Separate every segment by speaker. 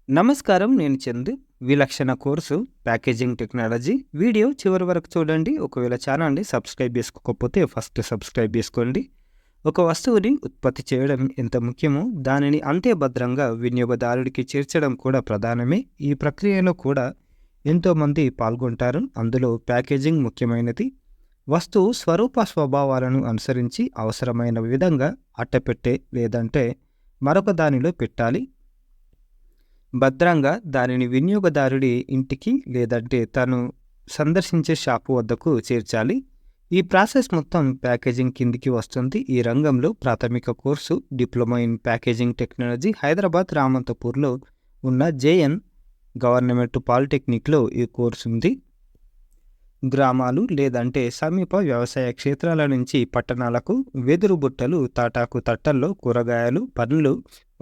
Speaker 1: నమస్కారం. నేను చందు. విలక్షణ కోర్సు ప్యాకేజింగ్ టెక్నాలజీ. వీడియో చివరి వరకు చూడండి. ఒకవేళ ఛానల్‌ని సబ్స్క్రైబ్ చేసుకోకపోతే ఫస్ట్ సబ్స్క్రైబ్ చేసుకోండి. ఒక వస్తువుని ఉత్పత్తి చేయడం ఎంత ముఖ్యమో, దానిని అంతే భద్రంగా వినియోగదారుడికి చేర్చడం కూడా ప్రధానమే. ఈ ప్రక్రియలో కూడా ఎంతోమంది పాల్గొంటారు. అందులో ప్యాకేజింగ్ ముఖ్యమైనది. వస్తువు స్వరూప స్వభావాలను అనుసరించి అవసరమైన విధంగా అట్టపెట్టే లేదంటే మరొక దానిలో పెట్టాలి. భద్రంగా దానిని వినియోగదారుడి ఇంటికి లేదంటే తను సందర్శించే షాపు వద్దకు చేర్చాలి. ఈ ప్రాసెస్ మొత్తం ప్యాకేజింగ్ కిందికి వస్తుంది. ఈ రంగంలో ప్రాథమిక course diploma in packaging technology Hyderabad రామంతపూర్లో ఉన్న జేఎన్ గవర్నమెంట్ పాలిటెక్నిక్లో ఈ కోర్సు ఉంది. గ్రామాలు లేదంటే సమీప వ్యవసాయ క్షేత్రాల నుంచి పట్టణాలకు వెదురు బుట్టలు, తాటాకు తట్టల్లో కూరగాయలు, పండ్లు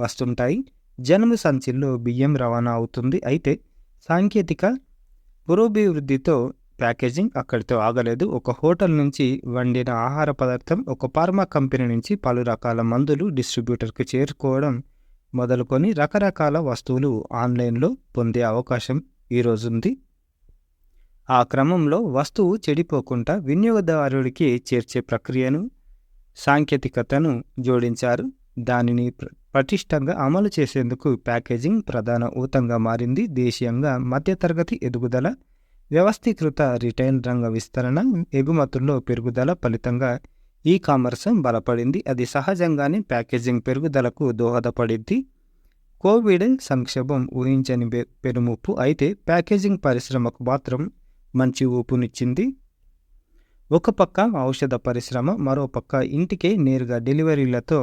Speaker 1: వస్తుంటాయి. జనము సంచుల్లో బియ్యం రవాణా అవుతుంది. అయితే సాంకేతిక పురోభివృద్ధితో ప్యాకేజింగ్ అక్కడితో ఆగలేదు. ఒక హోటల్ నుంచి వండిన ఆహార పదార్థం, ఒక ఫార్మా కంపెనీ నుంచి పలు రకాల మందులు డిస్ట్రిబ్యూటర్కి చేరుకోవడం మొదలుకొని రకరకాల వస్తువులు ఆన్లైన్లో పొందే అవకాశం ఈరోజుంది. ఆ క్రమంలో వస్తువు చెడిపోకుండా వినియోగదారుడికి చేర్చే ప్రక్రియను, సాంకేతికతను జోడించారు. దానిని పటిష్టంగా అమలు చేసేందుకు ప్యాకేజింగ్ ప్రధాన ఊతంగా మారింది. దేశీయంగా మధ్యతరగతి ఎదుగుదల, వ్యవస్థీకృత రిటైల్ రంగ విస్తరణ, ఎగుమతుల్లో పెరుగుదల ఫలితంగా ఈ కామర్స్ బలపడింది. అది సహజంగానే ప్యాకేజింగ్ పెరుగుదలకు దోహదపడింది. కోవిడ్ సంక్షోభం ఊహించని పెనుముప్పు. అయితే ప్యాకేజింగ్ పరిశ్రమకు మాత్రం మంచి ఊపునిచ్చింది. ఒక పక్క ఔషధ పరిశ్రమ, మరో పక్క ఇంటికే నేరుగా డెలివరీలతో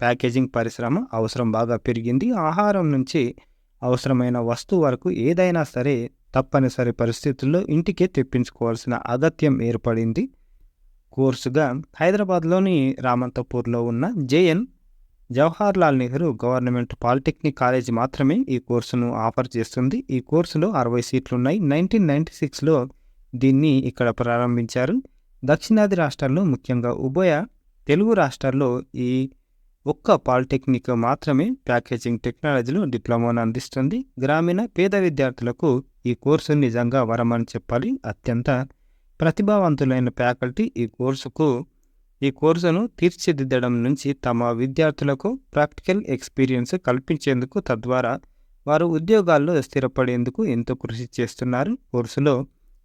Speaker 1: ప్యాకేజింగ్ పరిశ్రమ అవసరం బాగా పెరిగింది. ఆహారం నుంచి అవసరమైన వస్తువు వరకు ఏదైనా సరే తప్పనిసరి పరిస్థితుల్లో ఇంటికే తెప్పించుకోవాల్సిన అగత్యం ఏర్పడింది. కోర్సుగా హైదరాబాద్లోని రామంతపూర్లో ఉన్న JN Jawaharlal Nehru government polytechnic college మాత్రమే ఈ కోర్సును ఆఫర్ చేస్తుంది. ఈ కోర్సులో 60 సీట్లున్నాయి. 1996లో దీన్ని ఇక్కడ ప్రారంభించారు. దక్షిణాది రాష్ట్రాల్లో, ముఖ్యంగా ఉభయ తెలుగు రాష్ట్రాల్లో ఈ ఒక్క పాలిటెక్నిక్ మాత్రమే ప్యాకేజింగ్ టెక్నాలజీలో డిప్లొమాను అందిస్తుంది. గ్రామీణ పేద విద్యార్థులకు ఈ కోర్సు నిజంగా వరమని చెప్పాలి. అత్యంత ప్రతిభావంతులైన ఫ్యాకల్టీ ఈ కోర్సును తీర్చిదిద్దడం నుంచి తమ విద్యార్థులకు ప్రాక్టికల్ ఎక్స్పీరియన్స్ కల్పించేందుకు, తద్వారా వారు ఉద్యోగాల్లో స్థిరపడేందుకు ఎంతో కృషి చేస్తున్నారు. కోర్సులో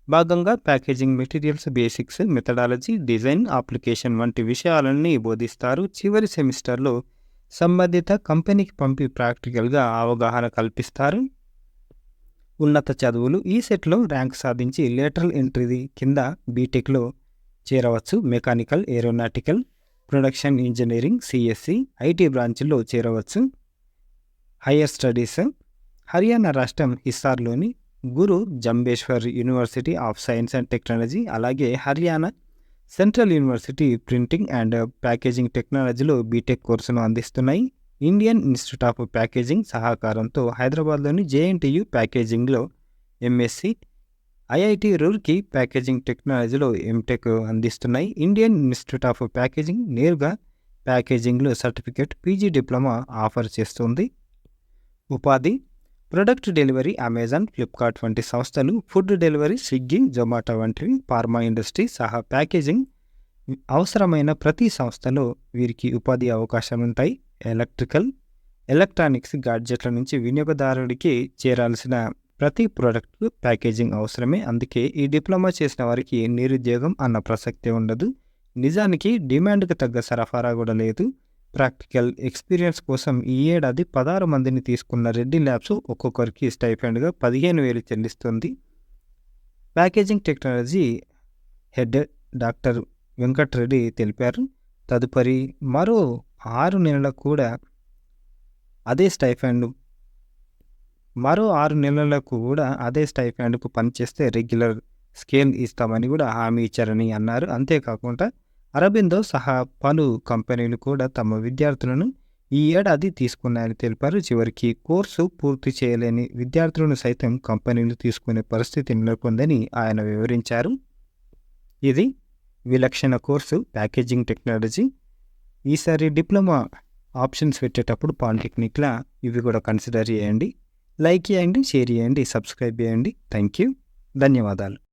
Speaker 1: భాగంగా packaging materials, basics, methodology, design, application వంటి విషయాలన్నీ బోధిస్తారు. చివరి సెమిస్టర్లో సంబంధిత కంపెనీకి పంపి ప్రాక్టికల్గా అవగాహన కల్పిస్తారు. ఉన్నత చదువులు. ఈ సెట్లో ర్యాంక్ సాధించి లేటరల్ ఎంట్రీ కింద బీటెక్లో చేరవచ్చు. Mechanical, aeronautical, production engineering, CSC, IT బ్రాంచ్లో చేరవచ్చు. Higher studies. హర్యానా రాష్ట్రం హిస్సార్లోని Guru Jambheshwar university of science and technology, అలాగే Haryana central university printing and packaging టెక్నాలజీలో బీటెక్ కోర్సును అందిస్తున్నాయి. ఇండియన్ ఇన్స్టిట్యూట్ ఆఫ్ ప్యాకేజింగ్ సహకారంతో హైదరాబాద్లోని జేఎన్టీయు ప్యాకేజింగ్లో ఎంఎస్సి, ఐఐటి రూర్కీ ప్యాకేజింగ్ టెక్నాలజీలో ఎంటెక్ అందిస్తున్నాయి. ఇండియన్ ఇన్స్టిట్యూట్ ఆఫ్ ప్యాకేజింగ్ నేరుగా ప్యాకేజింగ్లో సర్టిఫికేట్, పీజీ డిప్లొమా ఆఫర్ చేస్తుంది. ఉపాధి. ప్రొడక్ట్ డెలివరీ అమెజాన్, ఫ్లిప్కార్ట్ వంటి సంస్థలు, ఫుడ్ డెలివరీ స్విగ్గీ, జొమాటో వంటివి, ఫార్మా ఇండస్ట్రీ సహా ప్యాకేజింగ్ అవసరమైన ప్రతి సంస్థలో వీరికి ఉపాధి అవకాశాలుంటాయి. ఎలక్ట్రానిక్స్ గాడ్జెట్ల నుంచి వినియోగదారుడికి చేరాల్సిన ప్రతి ప్రోడక్ట్ ప్యాకేజింగ్ అవసరమే. అందుకే ఈ డిప్లొమా చేసిన వారికి నిరుద్యోగం అన్న ప్రసక్తే ఉండదు. నిజానికి డిమాండ్కి తగ్గ సరఫరా కూడా లేదు. ప్రాక్టికల్ ఎక్స్పీరియన్స్ కోసం ఈ ఏడాది 16 మందిని తీసుకున్న రెడ్డి ల్యాబ్స్ ఒక్కొక్కరికి స్టైఫండ్గా 15,000 చెల్లిస్తుంది. Packaging technology head doctor Venkatreddy తెలిపారు. తదుపరి మరో 6 నెలలకు కూడా అదే స్టైఫండ్కు పనిచేస్తే రెగ్యులర్ స్కేల్ ఇస్తామని కూడా హామీ ఇచ్చారని అన్నారు. అంతేకాకుండా అరబిందో సహా పలు కంపెనీలు కూడా తమ విద్యార్థులను ఈ ఏడాది తీసుకున్నాయని తెలిపారు. చివరికి కోర్సు పూర్తి చేయలేని విద్యార్థులను సైతం కంపెనీలు తీసుకునే పరిస్థితి నెలకొందని ఆయన వివరించారు. ఇది విలక్షణ కోర్సు ప్యాకేజింగ్ టెక్నాలజీ. ఈసారి డిప్లొమా ఆప్షన్స్ పెట్టేటప్పుడు పాలిటెక్నిక్లా ఇవి కూడా కన్సిడర్ చేయండి. లైక్ చేయండి, షేర్ చేయండి, సబ్స్క్రైబ్ చేయండి. Thank you. ధన్యవాదాలు.